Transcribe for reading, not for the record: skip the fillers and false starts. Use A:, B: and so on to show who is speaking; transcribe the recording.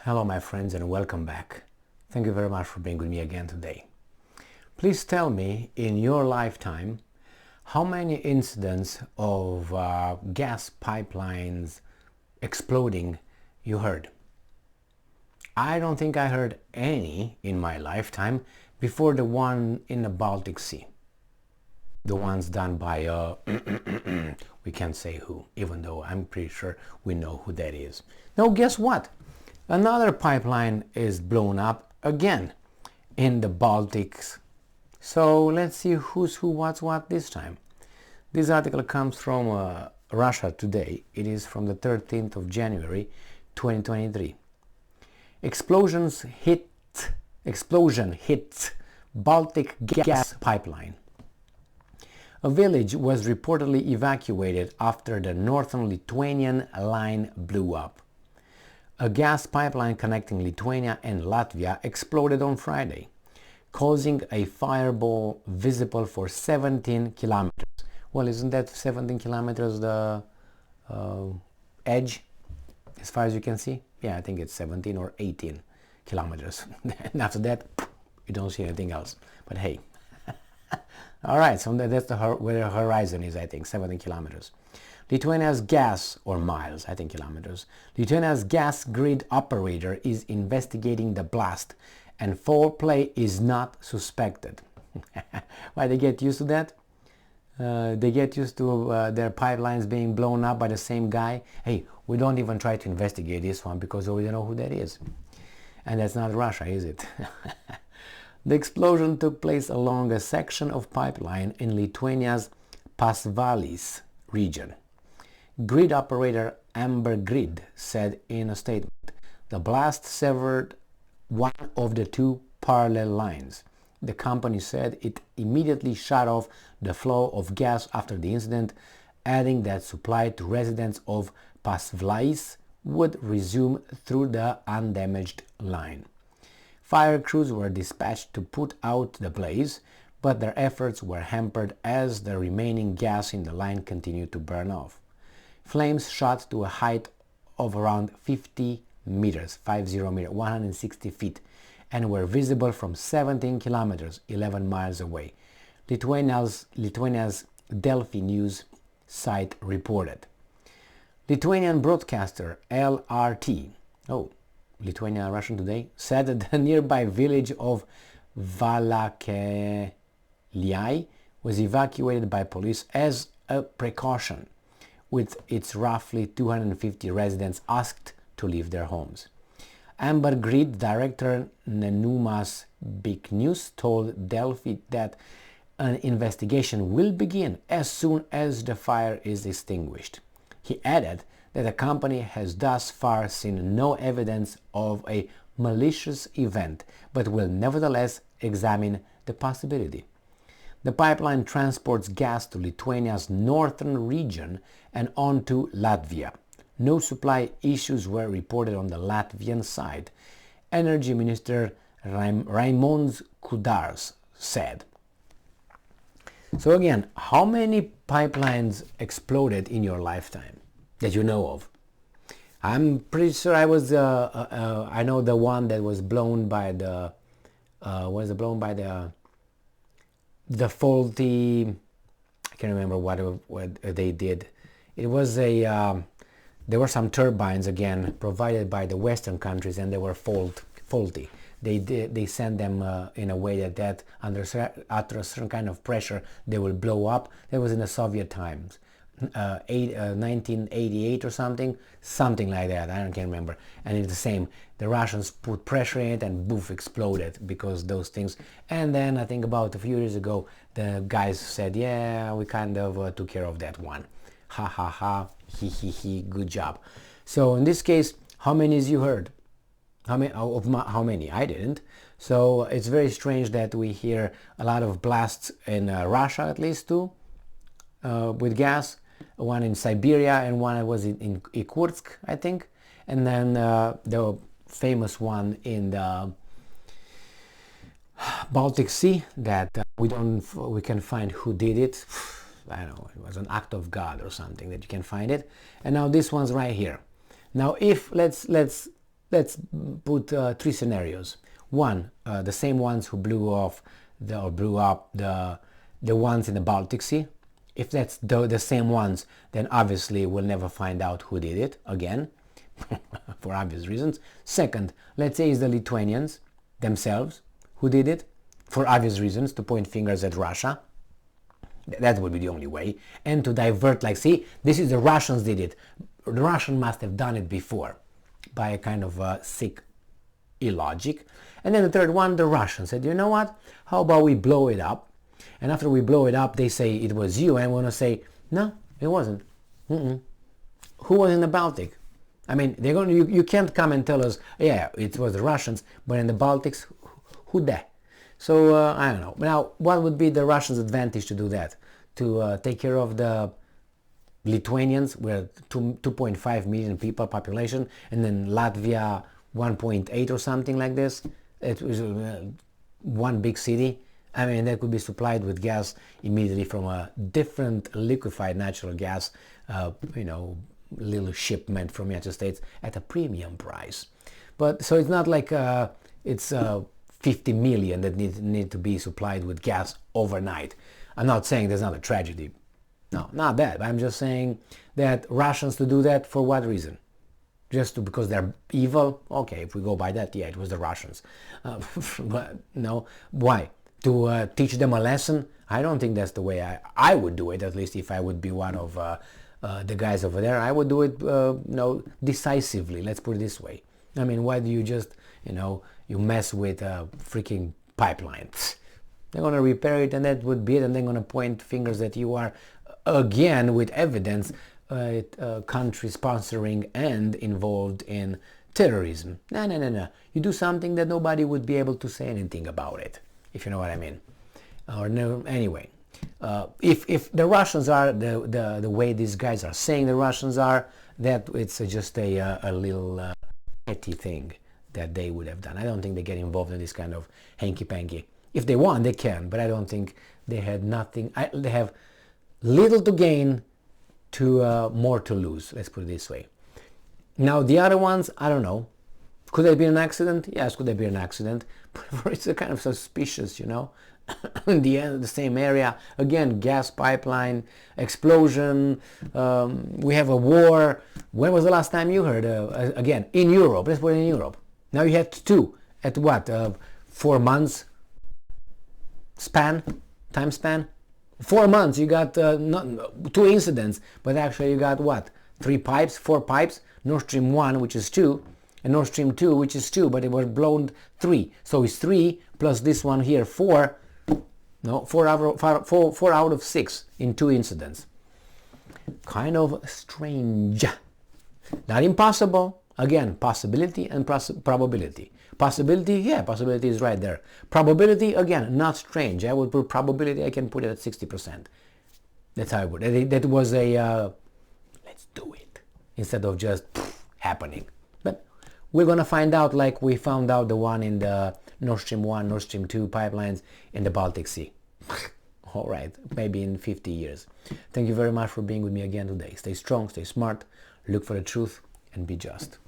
A: Hello my friends and welcome back. Thank you very much for being with me again today. Please tell me in your lifetime how many incidents of gas pipelines exploding you heard. I don't think I heard any in my lifetime before the one in the Baltic Sea. The ones done by, we can't say who, even though I'm pretty sure we know who that is. Now guess what? Another pipeline is blown up again in the Baltics. So let's see who's who, what's what this time. This article comes from Russia Today. It is from the 13th of January 2023. Explosion hits Baltic gas pipeline. A village was reportedly evacuated after the northern Lithuanian line blew up. A gas pipeline connecting Lithuania and Latvia exploded on Friday, causing a fireball visible for 17 kilometers. Well, isn't that 17 kilometers the edge, as far as you can see? Yeah, I think it's 17 or 18 kilometers. And after that, you don't see anything else. But hey, all right, so that's where the horizon is, I think, 17 kilometers. Lithuania's gas, or miles, I think kilometers. Lithuania's gas grid operator is investigating the blast, and foul play is not suspected. Why they get used to that? They get used to their pipelines being blown up by the same guy. Hey, we don't even try to investigate this one because we don't know who that is. And that's not Russia, is it? The explosion took place along a section of pipeline in Lithuania's Pasvalys region. Grid operator Amber Grid said in a statement, the blast severed one of the two parallel lines. The company said it immediately shut off the flow of gas after the incident, adding that supply to residents of Pasvalys would resume through the undamaged line. Fire crews were dispatched to put out the blaze, but their efforts were hampered as the remaining gas in the line continued to burn off. Flames shot to a height of around 50 meters, 160 feet, and were visible from 17 kilometers, 11 miles away. Lithuania's Delphi news site reported. Lithuanian broadcaster LRT, Lithuania Russian Today, said that the nearby village of Baltic-Lithuanian was evacuated by police as a precaution, with its roughly 250 residents asked to leave their homes. Amber Grid director Nenumas Biknius told Delphi that an investigation will begin as soon as the fire is extinguished. He added that the company has thus far seen no evidence of a malicious event, but will nevertheless examine the possibility. The pipeline transports gas to Lithuania's northern region and on to Latvia. No supply issues were reported on the Latvian side, Energy Minister Raimonds Kudars said. So again, how many pipelines exploded in your lifetime that you know of? I'm pretty sure I know the one that was blown by the the faulty, I can't remember what they did. It was there were some turbines again provided by the Western countries, and they were faulty. They sent them in a way that under a certain kind of pressure they will blow up. That was in the Soviet times, 1988 or something like that. I can't remember. And it's the same. The Russians put pressure in it and boof, exploded because those things. And then I think about a few years ago, the guys said, yeah, we kind of took care of that one. Ha ha ha, he he he, good job. So in this case, how many you heard? How many? I didn't. So it's very strange that we hear a lot of blasts in Russia, at least two, with gas. One in Siberia and one was in Irkutsk, I think. And then the famous one in the Baltic Sea that we can find who did it. I don't know, it was an act of God or something that you can find it. And now this one's right here. Now if let's let's put three scenarios. One, the same ones who blew up the ones in the Baltic Sea. If that's the same ones, then obviously we'll never find out who did it again, for obvious reasons. Second, let's say it's the Lithuanians themselves who did it, for obvious reasons, to point fingers at Russia. That would be the only way. And to divert, like, see, this is the Russians did it. The Russian must have done it before, by a kind of sick illogic. And then the third one, the Russians said, you know what, how about we blow it up? And after we blow it up, they say it was you, and we're going to say, no, it wasn't. Who was in the Baltic? I mean, they're going to, you can't come and tell us, yeah, it was the Russians, but in the Baltics, who that? So, I don't know. Now, what would be the Russians' advantage to do that? To take care of the Lithuanians, we're 2.5 million people population, and then Latvia 1.8 or something like this. It was one big city. I mean, that could be supplied with gas immediately from a different liquefied natural gas, little shipment from the United States at a premium price. But so it's not like it's 50 million that need to be supplied with gas overnight. I'm not saying there's not a tragedy. No, not that. I'm just saying that Russians to do that for what reason? Just because they're evil? Okay, if we go by that, yeah, it was the Russians. But no, why? To teach them a lesson? I don't think that's the way I would do it, at least if I would be one of the guys over there. I would do it decisively, let's put it this way. I mean, why do you just, you mess with a freaking pipeline? They're going to repair it and that would be it, and they're going to point fingers that you are, again, with evidence, a country sponsoring and involved in terrorism. No. You do something that nobody would be able to say anything about it, if you know what I mean. Or no, anyway, if the Russians are the way these guys are saying the Russians are, that it's just a little petty thing that they would have done. I don't think they get involved in this kind of hanky-panky. If they want, they can, but I don't think they had nothing. They have little to gain to more to lose, let's put it this way. Now the other ones, I don't know. Could there be an accident? Yes, could there be an accident? But it's a kind of suspicious, in the end, the same area. Again, gas pipeline, explosion, we have a war. When was the last time you heard, again, in Europe, let's put it in Europe. Now you had two, at what, 4 months time span? 4 months, you got not, 2 incidents, but actually you got what? 4 pipes, NordStream 1, which is 2, and NordStream 2, which is 2, but it was blown 3. So it's 3 plus this one here, 4. No, 4 out of 6 in 2 incidents. Kind of strange. Not impossible. Again, possibility and probability. Possibility, yeah, possibility is right there. Probability, again, not strange. I would put probability, I can put it at 60%. That's how I would. That was a, let's do it, instead of just happening. But we're going to find out, like we found out the one in the Nord Stream 1, Nord Stream 2 pipelines in the Baltic Sea. All right, maybe in 50 years. Thank you very much for being with me again today. Stay strong, stay smart, look for the truth, and be just.